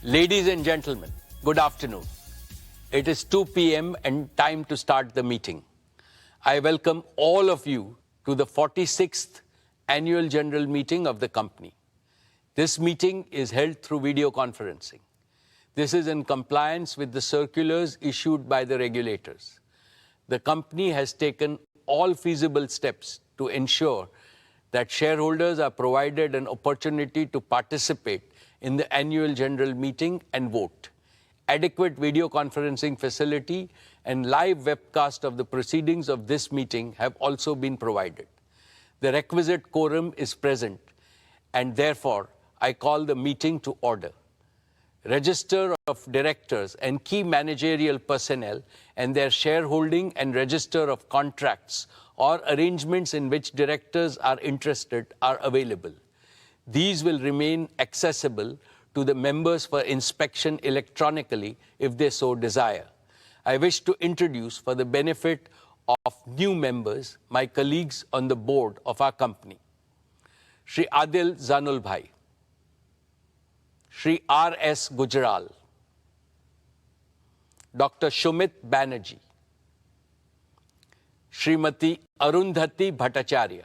Ladies and gentlemen, good afternoon. It is 2 p.m. and time to start the meeting. I welcome all of you to the 46th Annual General Meeting of the company. This meeting is held through video conferencing. This is in compliance with the circulars issued by the regulators. The company has taken all feasible steps to ensure that shareholders are provided an opportunity to participate in the annual general meeting and vote. Adequate video conferencing facility and live webcast of the proceedings of this meeting have also been provided. The requisite quorum is present, and therefore I call the meeting to order. Register of directors and key managerial personnel and their shareholding and register of contracts or arrangements in which directors are interested are available. These will remain accessible to the members for inspection electronically if they so desire. I wish to introduce, for the benefit of new members, my colleagues on the board of our company. Shri Adil Zanul Bhai, Shri R.S. Gujral, Dr. Shumit Banerjee, Srimati Arundhati Bhattacharya,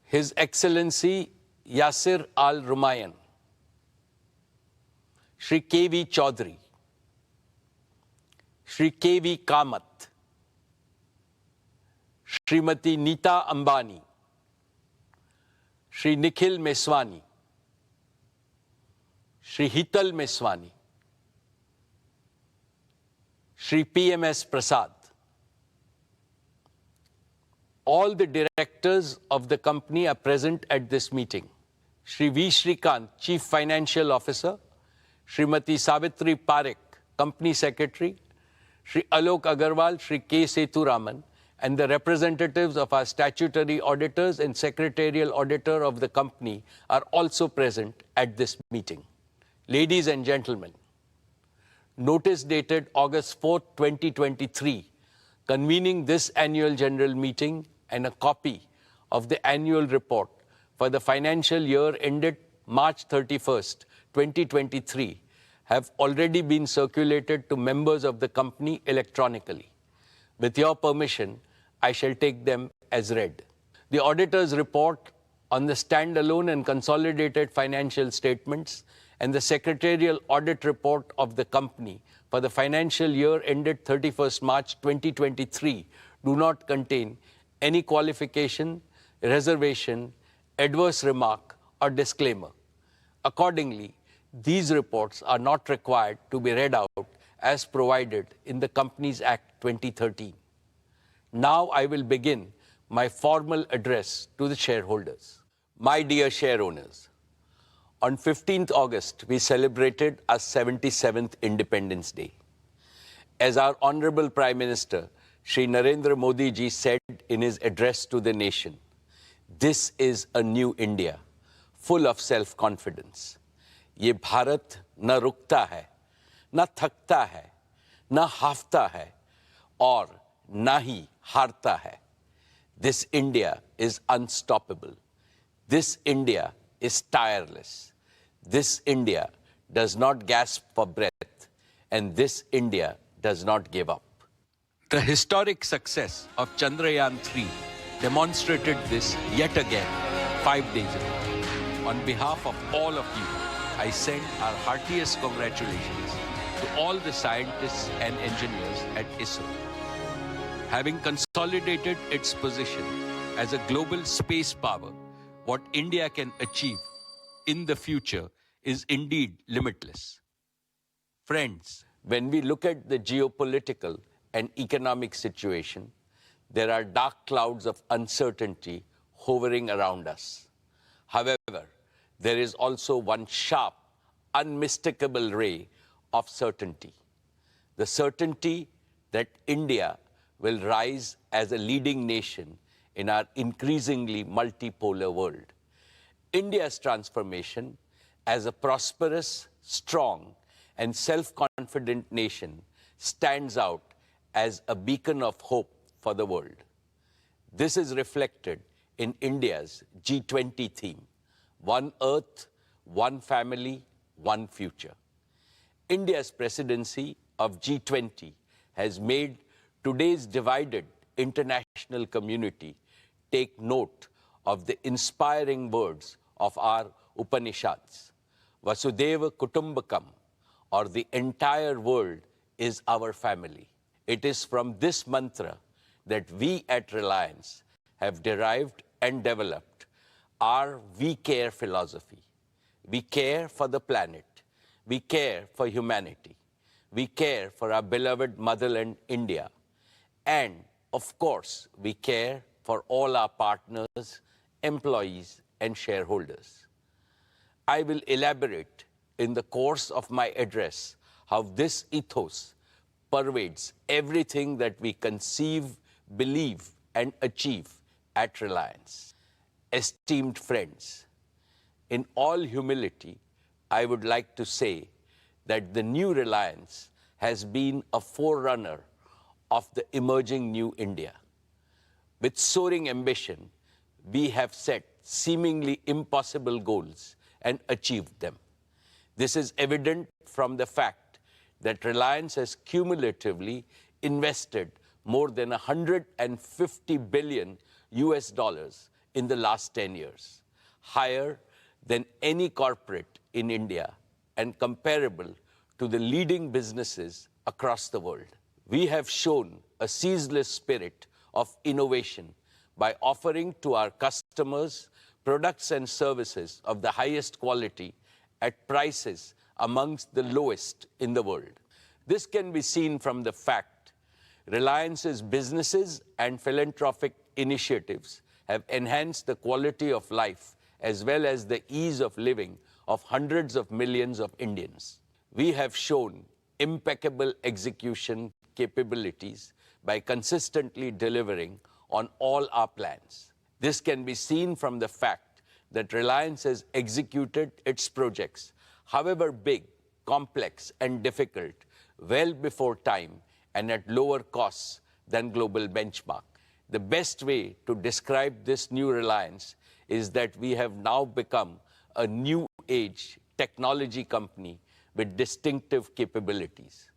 His Excellency Yasir Al-Rumayyan, Shri K.V. Chaudhary, Shri K.V. Kamath, Srimati Nita Ambani, Shri Nikhil Meswani, Shri Hital Meswani, Shri P.M.S. Prasad. All the directors of the company are present at this meeting. Shri V. Shrikant, Chief Financial Officer, Srimati Savitri Parekh, Company Secretary, Shri Alok Agarwal, Shri K. Sethuraman, and the representatives of our statutory auditors and secretarial auditor of the company are also present at this meeting. Ladies and gentlemen, notice dated August 4, 2023, convening this annual general meeting and a copy of the annual report for the financial year ended March 31st, 2023, have already been circulated to members of the company electronically. With your permission, I shall take them as read. The auditor's report on the standalone and consolidated financial statements and the secretarial audit report of the company for the financial year ended 31st March 2023 do not contain any qualification, reservation, adverse remark, or disclaimer. Accordingly, these reports are not required to be read out as provided in the Companies Act 2013. Now I will begin my formal address to the shareholders. My dear share owners, on 15th August, we celebrated our 77th Independence Day. As our Honorable Prime Minister, Shri Narendra Modi ji said in his address to the nation, this is a new India, full of self-confidence. ये भारत न रुकता है, न थकता है, न हाफता है, और न ही हारता है. This India is unstoppable. This India is tireless. This India does not gasp for breath, and this India does not give up. The historic success of Chandrayaan-3 demonstrated this yet again 5 days ago. On behalf of all of you, I send our heartiest congratulations to all the scientists and engineers at ISRO. Having consolidated its position as a global space power, what India can achieve in the future is indeed limitless. Friends, when we look at the geopolitical and economic situation, there are dark clouds of uncertainty hovering around us. However, there is also one sharp, unmistakable ray of certainty. The certainty that India will rise as a leading nation in our increasingly multipolar world. India's transformation as a prosperous, strong, and self-confident nation stands out as a beacon of hope for the world. This is reflected in India's G20 theme, One Earth, One Family, one future. India's presidency of G20 has made today's divided international community take note of the inspiring words of our Upanishads. Vasudeva Kutumbakam, or the entire world is our family. It is from this mantra that we at Reliance have derived and developed our We Care philosophy. We care for the planet. We care for humanity. We care for our beloved motherland, India. And, of course, we care for all our partners, employees, and shareholders. I will elaborate in the course of my address how this ethos pervades everything that we conceive, believe, and achieve at Reliance. Esteemed friends, in all humility, I would like to say that the new Reliance has been a forerunner of the emerging new India. With soaring ambition, we have set seemingly impossible goals and achieved them. This is evident from the fact that Reliance has cumulatively invested more than $150 billion in the last 10 years, higher than any corporate in India and comparable to the leading businesses across the world. We have shown a ceaseless spirit of innovation by offering to our customers products and services of the highest quality at prices amongst the lowest in the world. This can be seen from the fact Reliance's businesses and philanthropic initiatives have enhanced the quality of life as well as the ease of living of hundreds of millions of Indians. We have shown impeccable execution capabilities by consistently delivering on all our plans. This can be seen from the fact that Reliance has executed its projects, however big, complex, and difficult, well before time and at lower costs than global benchmark. The best way to describe this new Reliance is that we have now become a new age technology company with distinctive capabilities.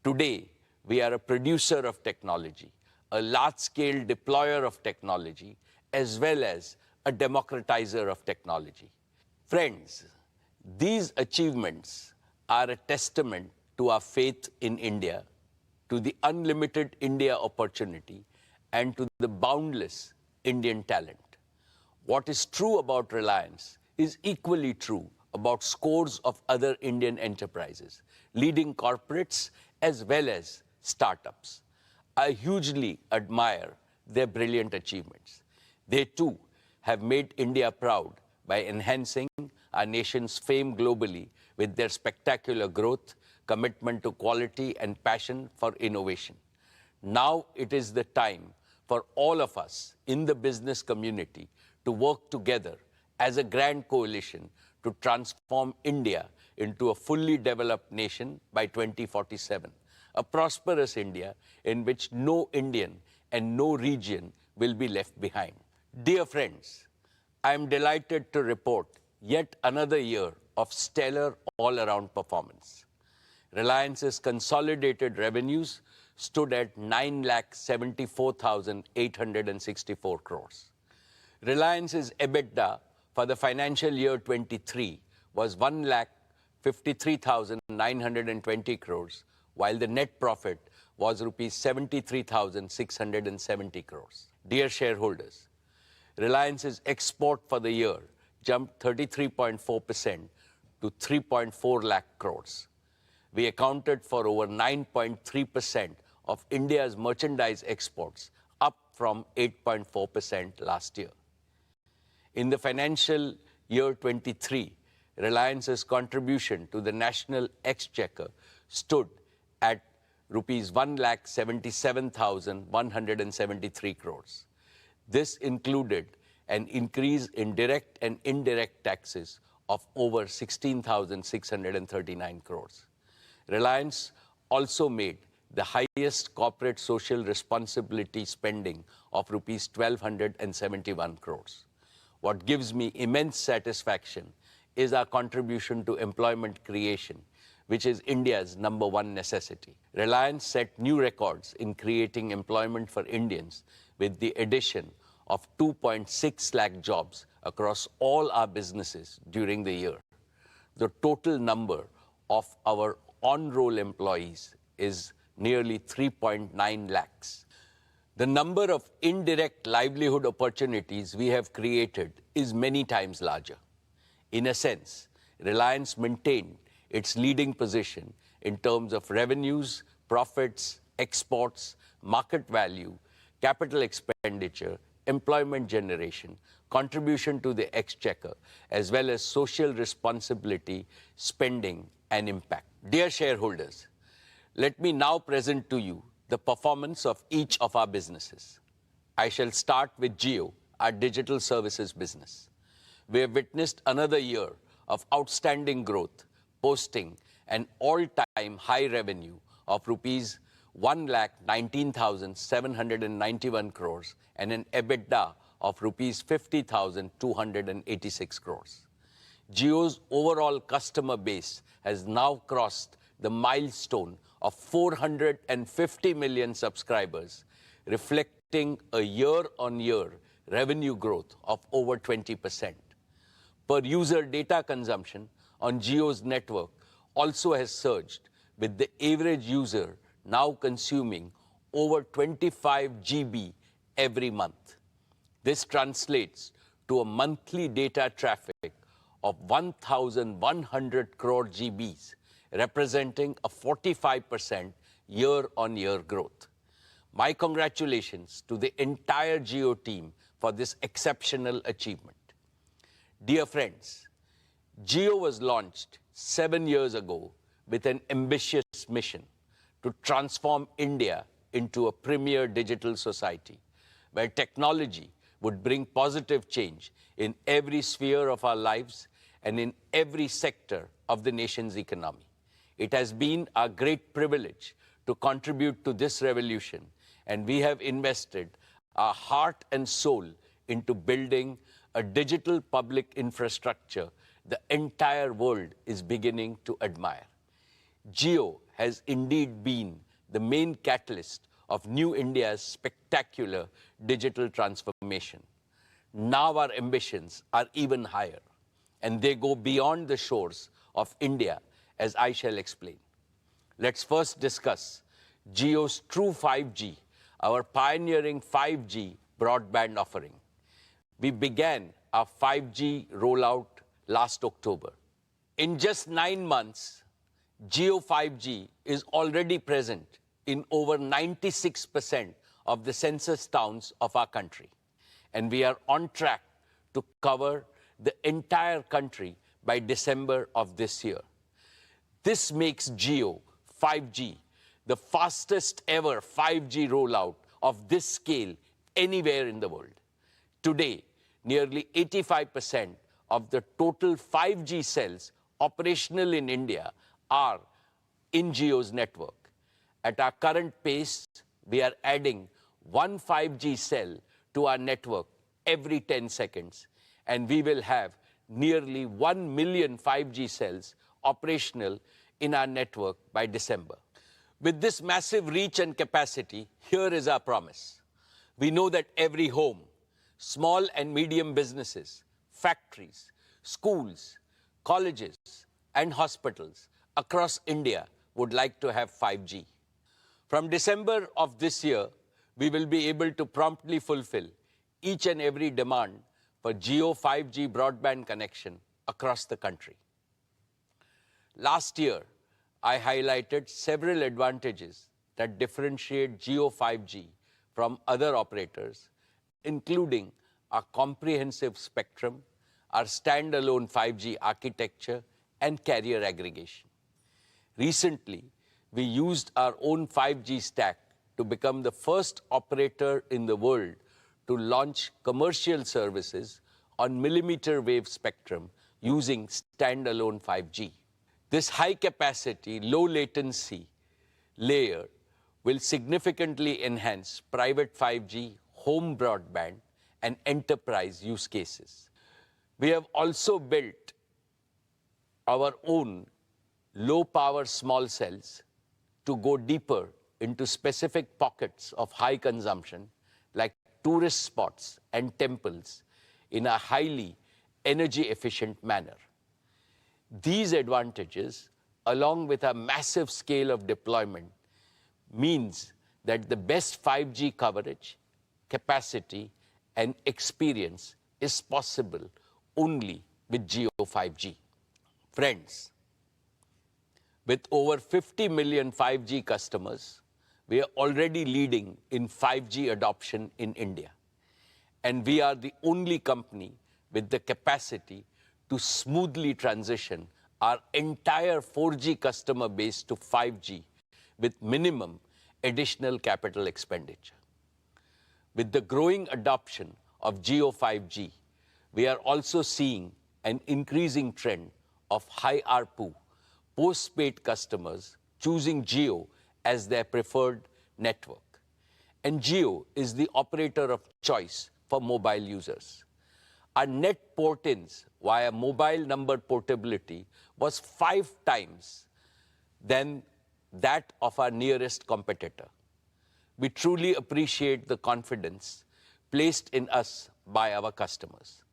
Today, we are a producer of technology, a large-scale deployer of technology, as well as a democratizer of technology. Friends, these achievements are a testament to our faith in India, to the unlimited India opportunity, and to the boundless Indian talent. What is true about Reliance is equally true about scores of other Indian enterprises, leading corporates as well as startups. I hugely admire their brilliant achievements. They too have made India proud by enhancing our nation's fame globally with their spectacular growth, commitment to quality, and passion for innovation. Now it is the time for all of us in the business community to work together as a grand coalition to transform India into a fully developed nation by 2047, a prosperous India in which no Indian and no region will be left behind. Dear friends, I am delighted to report yet another year of stellar all-around performance. Reliance's consolidated revenues stood at 9,74,864 crores. Reliance's EBITDA for the financial year 23 was 1,53,920 crores, while the net profit was rupees 73,670 crores. Dear shareholders, Reliance's export for the year jumped 33.4% to 3.4 lakh crores. We accounted for over 9.3% of India's merchandise exports, up from 8.4% last year. In the financial year 23, Reliance's contribution to the national exchequer stood at rupees 1,77,173 crores. This included an increase in direct and indirect taxes of over 16,639 crores. Reliance also made the highest corporate social responsibility spending of rupees 1,271 crores. What gives me immense satisfaction is our contribution to employment creation, which is India's #1 necessity. Reliance set new records in creating employment for Indians with the addition of 2.6 lakh jobs across all our businesses during the year. The total number of our on-roll employees is nearly 3.9 lakhs. The number of indirect livelihood opportunities we have created is many times larger. In a sense, Reliance maintained its leading position in terms of revenues, profits, exports, market value, capital expenditure, employment generation, contribution to the exchequer, as well as social responsibility, spending, and impact. Dear shareholders, let me now present to you the performance of each of our businesses. I shall start with Jio, our digital services business. We have witnessed another year of outstanding growth, posting an all-time high revenue of rupees 1,19,791 crores and an EBITDA of rupees 50,286 crores. Jio's overall customer base has now crossed the milestone of 450 million subscribers, reflecting a year-on-year revenue growth of over 20%. Per user data consumption on Jio's network also has surged, with the average user now consuming over 25 GB every month. This translates to a monthly data traffic of 1,100 crore GBs, representing a 45% year-on-year growth. My congratulations to the entire Jio team for this exceptional achievement. Dear friends, Jio was launched 7 years ago with an ambitious mission to transform India into a premier digital society, where technology would bring positive change in every sphere of our lives and in every sector of the nation's economy. It has been our great privilege to contribute to this revolution, and we have invested our heart and soul into building a digital public infrastructure the entire world is beginning to admire. Jio has indeed been the main catalyst of New India's spectacular digital transformation. Now our ambitions are even higher, and they go beyond the shores of India, as I shall explain. Let's first discuss Jio's True 5G, our pioneering 5G broadband offering. We began our 5G rollout last October. In just 9 months, Jio 5G is already present in over 96% of the census towns of our country, and we are on track to cover the entire country by December of this year. This makes Jio 5G the fastest ever 5G rollout of this scale anywhere in the world. Today, nearly 85% of the total 5G cells operational in India are in Jio's network. At our current pace, we are adding one 5G cell to our network every 10 seconds, and we will have nearly 1 million 5G cells operational in our network by December. With this massive reach and capacity, here is our promise. We know that every home, small and medium businesses, factories, schools, colleges, and hospitals across India would like to have 5G. From December of this year, we will be able to promptly fulfill each and every demand for Jio 5G broadband connection across the country. Last year, I highlighted several advantages that differentiate Jio 5G from other operators, including our comprehensive spectrum, our standalone 5G architecture, and carrier aggregation. Recently, we used our own 5G stack to become the first operator in the world to launch commercial services on millimeter wave spectrum using standalone 5G. This high-capacity, low-latency layer will significantly enhance private 5G, home broadband, and enterprise use cases. We have also built our own low-power small cells to go deeper into specific pockets of high consumption, like tourist spots and temples, in a highly energy-efficient manner. These advantages, along with a massive scale of deployment, means that the best 5G coverage, capacity, and experience is possible only with Jio 5G. Friends, with over 50 million 5G customers, we are already leading in 5G adoption in India. And we are the only company with the capacity to smoothly transition our entire 4G customer base to 5G with minimum additional capital expenditure. With the growing adoption of Jio 5G, we are also seeing an increasing trend of high ARPU post-paid customers choosing Jio as their preferred network. And Jio is the operator of choice for mobile users. Our net port-ins via mobile number portability was 5 times than that of our nearest competitor. We truly appreciate the confidence placed in us by our customers.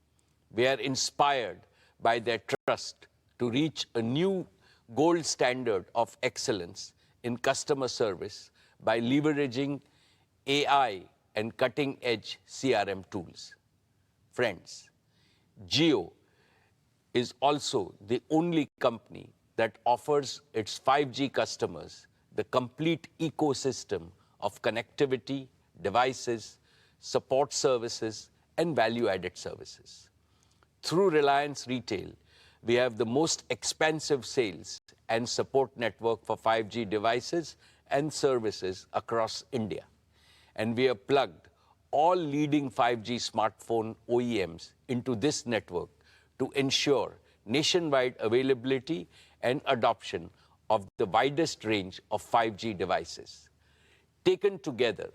We are inspired by their trust to reach a new gold standard of excellence in customer service by leveraging AI and cutting-edge CRM tools. Friends, Jio is also the only company that offers its 5G customers the complete ecosystem of connectivity, devices, support services, and value-added services. Through Reliance Retail, we have the most expansive sales and support network for 5G devices and services across India. And we have plugged all leading 5G smartphone OEMs into this network to ensure nationwide availability and adoption of the widest range of 5G devices. Taken together,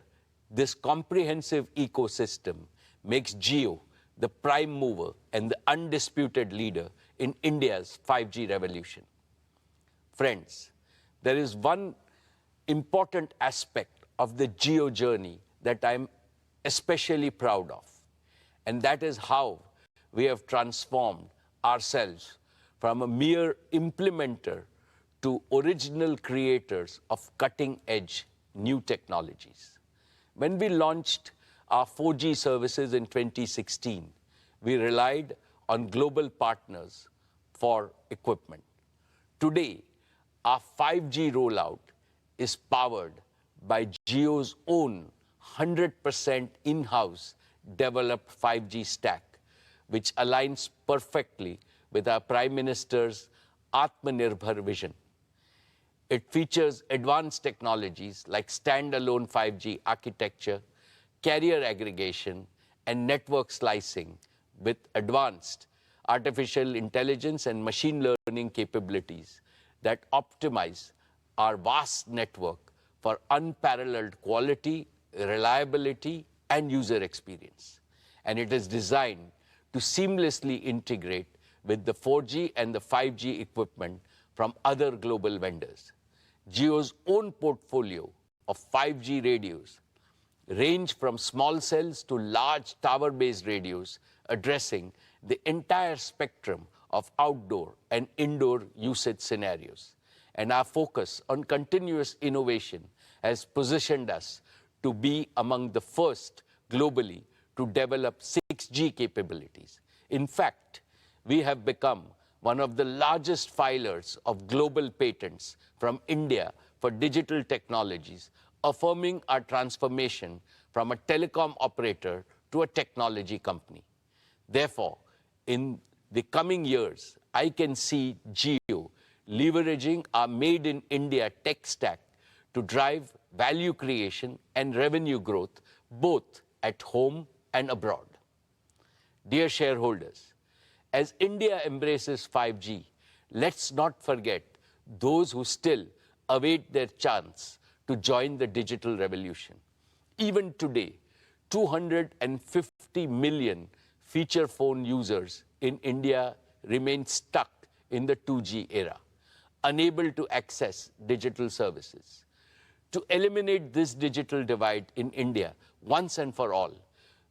this comprehensive ecosystem makes Jio the prime mover and the undisputed leader in India's 5G revolution. Friends, there is one important aspect of the Jio journey that I'm especially proud of, and that is how we have transformed ourselves from a mere implementer to original creators of cutting-edge new technologies. When we launched our 4G services in 2016, we relied on global partners for equipment. Today, our 5G rollout is powered by Jio's own 100% in-house developed 5G stack, which aligns perfectly with our Prime Minister's Atmanirbhar vision. It features advanced technologies like standalone 5G architecture, carrier aggregation, and network slicing with advanced artificial intelligence and machine learning capabilities that optimize our vast network for unparalleled quality, reliability, and user experience. And it is designed to seamlessly integrate with the 4G and the 5G equipment from other global vendors. Jio's own portfolio of 5G radios range from small cells to large tower-based radios, addressing the entire spectrum of outdoor and indoor usage scenarios. And our focus on continuous innovation has positioned us to be among the first globally to develop 6G capabilities. In fact, we have become one of the largest filers of global patents from India for digital technologies, affirming our transformation from a telecom operator to a technology company. Therefore, in the coming years, I can see Jio leveraging our Made in India tech stack to drive value creation and revenue growth both at home and abroad. Dear shareholders, as India embraces 5G, let's not forget those who still await their chance to join the digital revolution. Even today, 250 million feature phone users in India remain stuck in the 2G era, unable to access digital services. To eliminate this digital divide in India once and for all,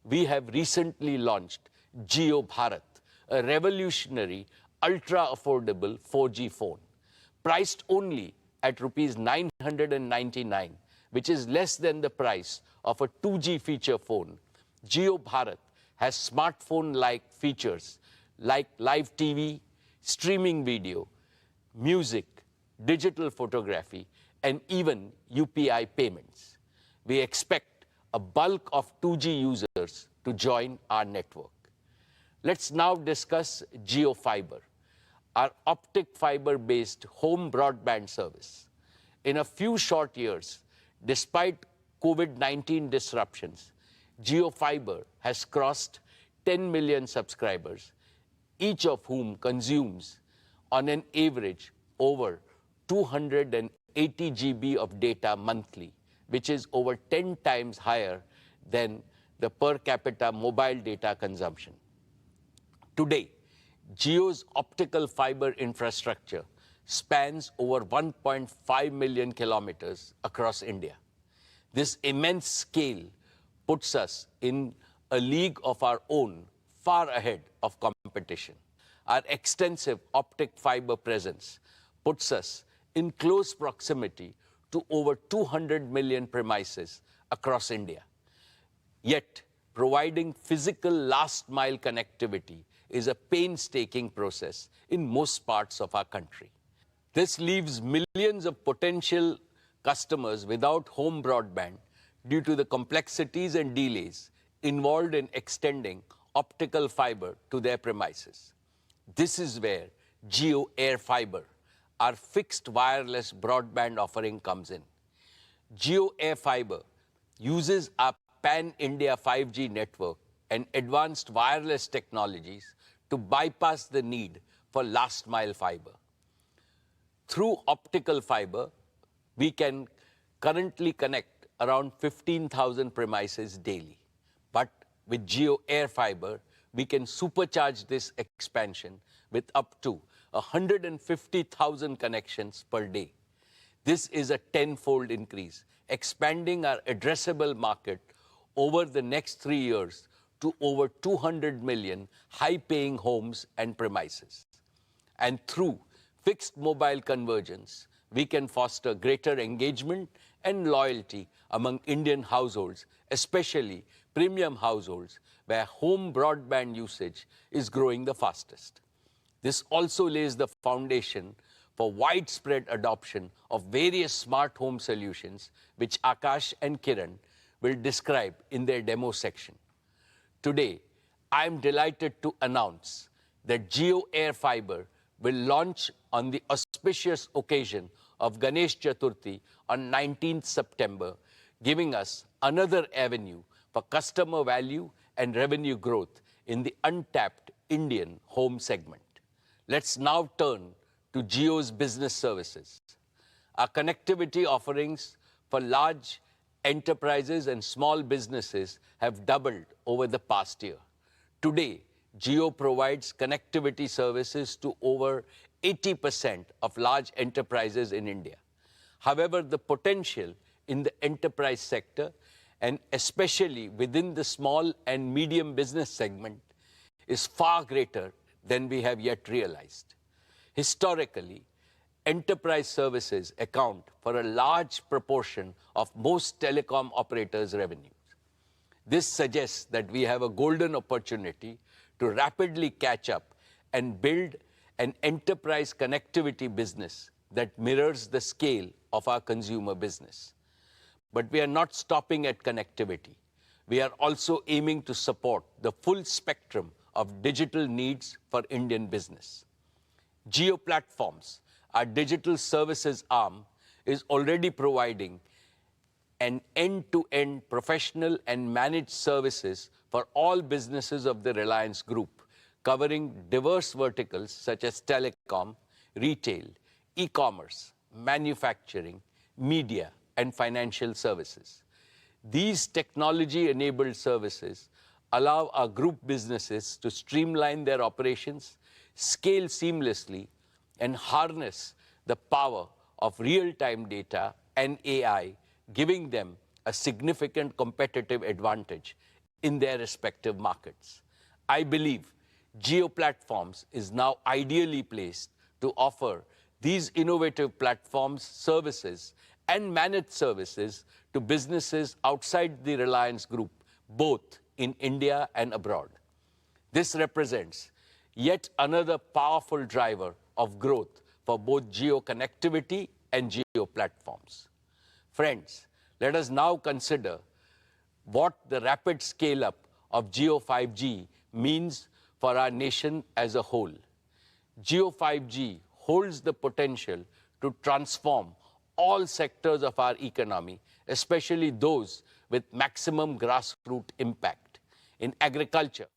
we have recently launched JioBharat, a revolutionary, ultra-affordable 4G phone, priced only at rupees 999, which is less than the price of a 2G feature phone. JioBharat has smartphone-like features like live TV, streaming video, music, digital photography, and even UPI payments. We expect a bulk of 2G users to join our network. Let's now discuss JioFiber, our optic fiber-based home broadband service. In a few short years, despite COVID-19 disruptions, JioFiber has crossed 10 million subscribers, each of whom consumes, on an average, over 280 GB of data monthly, which is over 10 times higher than the per capita mobile data consumption. Today, Jio's optical fiber infrastructure spans over 1.5 million kilometers across India. This immense scale puts us in a league of our own, far ahead of competition. Our extensive optic fiber presence puts us in close proximity to over 200 million premises across India. Yet, providing physical last-mile connectivity is a painstaking process in most parts of our country. This leaves millions of potential customers without home broadband due to the complexities and delays involved in extending optical fiber to their premises. This is where JioAirFiber, our fixed wireless broadband offering, comes in. JioAirFiber uses our pan-India 5G network and advanced wireless technologies to bypass the need for last-mile fiber. Through optical fiber, we can currently connect around 15,000 premises daily. But with JioAirFiber, we can supercharge this expansion with up to 150,000 connections per day. This is a tenfold increase, expanding our addressable market over the next 3 years to over 200 million high-paying homes and premises. And through fixed mobile convergence, we can foster greater engagement and loyalty among Indian households, especially premium households, where home broadband usage is growing the fastest. This also lays the foundation for widespread adoption of various smart home solutions, which Akash and Kiran will describe in their demo section. Today, I am delighted to announce that JioAirFiber will launch on the auspicious occasion of Ganesh Chaturthi on 19th September, giving us another avenue for customer value and revenue growth in the untapped Indian home segment. Let's now turn to Jio's business services. Our connectivity offerings for large enterprises and small businesses have doubled over the past year. Today, Jio provides connectivity services to over 80% of large enterprises in India. However, the potential in the enterprise sector, and especially within the small and medium business segment, is far greater than we have yet realized. Historically, enterprise services account for a large proportion of most telecom operators' revenues. This suggests that we have a golden opportunity to rapidly catch up and build an enterprise connectivity business that mirrors the scale of our consumer business. But we are not stopping at connectivity. We are also aiming to support the full spectrum of digital needs for Indian business. Jio Platforms, our digital services arm, is already providing an end-to-end professional and managed services for all businesses of the Reliance Group, covering diverse verticals such as telecom, retail, e-commerce, manufacturing, media, and financial services. These technology-enabled services allow our group businesses to streamline their operations, scale seamlessly, and harness the power of real-time data and AI, giving them a significant competitive advantage in their respective markets. I believe Jio Platforms is now ideally placed to offer these innovative platforms, services, and managed services to businesses outside the Reliance Group, both in India and abroad. This represents yet another powerful driver of growth for both Jio connectivity and Jio platforms. Friends, let us now consider what the rapid scale-up of Jio 5G means for our nation as a whole. Jio 5G holds the potential to transform all sectors of our economy, especially those with maximum grassroots impact in agriculture,